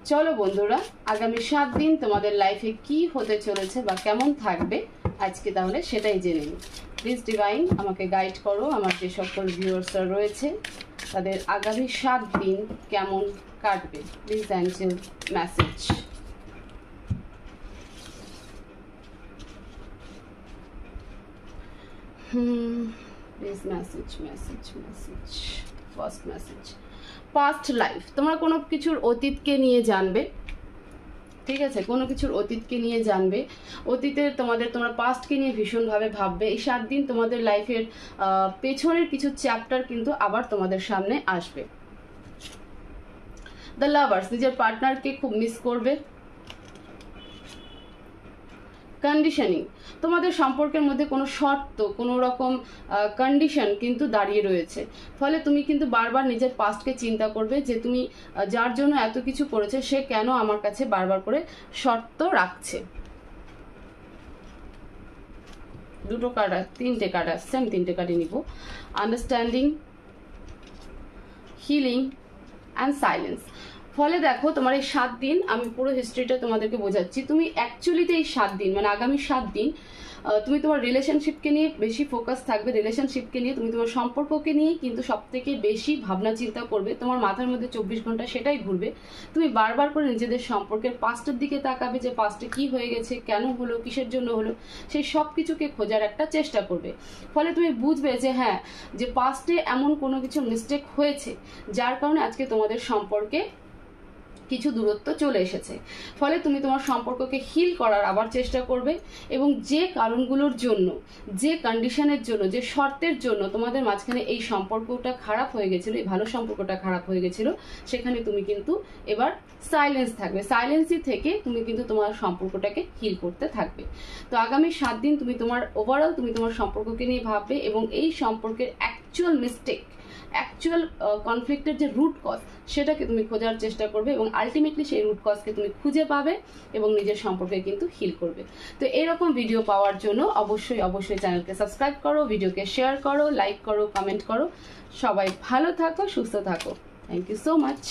চলো বন্ধুরা, আগামী 7 দিন তোমাদের লাইফে কি হতে চলেছে বা কেমন থাকবে আজকে তাহলে সেটাই জেনে নিই। প্লিজ ডিভাইন আমাকে গাইড করো, আমার যে সকল ভিউয়ার্সরা রয়েছে তাদের আগামী 7 দিন কেমন কাটবে। Please Angel message. Please message message message. First message, past life. তোমরা কোনো কিছুর অতীতকে নিয়ে জানবে, ঠিক আছে? কোনো কিছুর অতীতকে নিয়ে জানবে, অতীতের তোমরা পাস্টকে নিয়ে ভীষণভাবে ভাববে। এই 7 দিন তোমাদের লাইফের পেছনের কিছু চ্যাপ্টার কিন্তু আবার তোমাদের সামনে আসবে। দ্য লাভার্স, নিজের পার্টনারকে খুব মিস করবে। কন্ডিশনিং, তোমাদের সম্পর্কের মধ্যে কোনো শর্ত, কোনো রকম কন্ডিশন কিন্তু দাঁড়িয়ে রয়েছে। ফলে তুমি কিন্তু বারবার নিজের পাস্টকে চিন্তা করবে যে তুমি যার জন্য এত কিছু করেছে সে কেন আমার কাছে বারবার করে শর্ত রাখছে। দুটো কার্ড, 3টে কার্ড আসছে, আমি 3টে কার্ডই নিব। Understanding, healing and silence. ফলে দেখো তোমার এই 7 দিন, আমি পুরো হিস্ট্রিটা তোমাদেরকে বোঝাচ্ছি। তুমি অ্যাকচুয়ালিতে এই 7 দিন মানে আগামী 7 দিন তুমি তোমার রিলেশনশিপকে নিয়ে বেশি ফোকাস থাকবে। রিলেশনশিপকে নিয়ে, তুমি তোমার সম্পর্ককে নিয়ে কিন্তু সব থেকে বেশি ভাবনা চিন্তা করবে। তোমার মাথার মধ্যে 24 ঘন্টা সেটাই ঘুরবে। তুমি বারবার করে নিজেদের সম্পর্কের পাস্টের দিকে তাকাবে, যে পাস্টে কি হয়ে গেছে, কেন হলো, কিসের জন্য হলো, সেই সব কিছুকে খোঁজার একটা চেষ্টা করবে। ফলে তুমি বুঝবে যে হ্যাঁ, যে পাস্টে এমন কোনো কিছু মিস্টেক হয়েছে যার কারণে আজকে তোমাদের সম্পর্কে কিছু দূরত্ব চলে এসেছে। ফলে তুমি তোমার সম্পর্ককে হিল করার আবার চেষ্টা করবে, এবং যে কারণগুলোর জন্য, যে কন্ডিশনের জন্য, যে শর্তের জন্য তোমাদের মাঝখানে এই সম্পর্কটা খারাপ হয়ে গেছিলো, এই ভালো সম্পর্কটা খারাপ হয়ে গেছিলো, সেখানে তুমি কিন্তু এবার সাইলেন্স থাকবে। সাইলেন্সই থেকে তুমি কিন্তু তোমার সম্পর্কটাকে হিল করতে থাকবে। তো আগামী 7 দিন তুমি তোমার ওভারঅল তুমি তোমার সম্পর্ককে নিয়ে ভাববে, এবং এই সম্পর্কের অ্যাকচুয়াল মিস্টেক, অ্যাকচুয়াল কনফ্লিক্টের যে রুট কজ সেটাকে তুমি খোঁজার চেষ্টা করবে, এবং আলটিমেটলি সেই রুট কজকে তুমি খুঁজে পাবে এবং নিজের সম্পর্কে কিন্তু হিল করবে। তো এরকম ভিডিও পাওয়ার জন্য অবশ্যই অবশ্যই চ্যানেলকে সাবস্ক্রাইব করো, ভিডিওকে শেয়ার করো, লাইক করো, কমেন্ট করো। সবাই ভালো থাকো, সুস্থ থাকো। Thank you so much.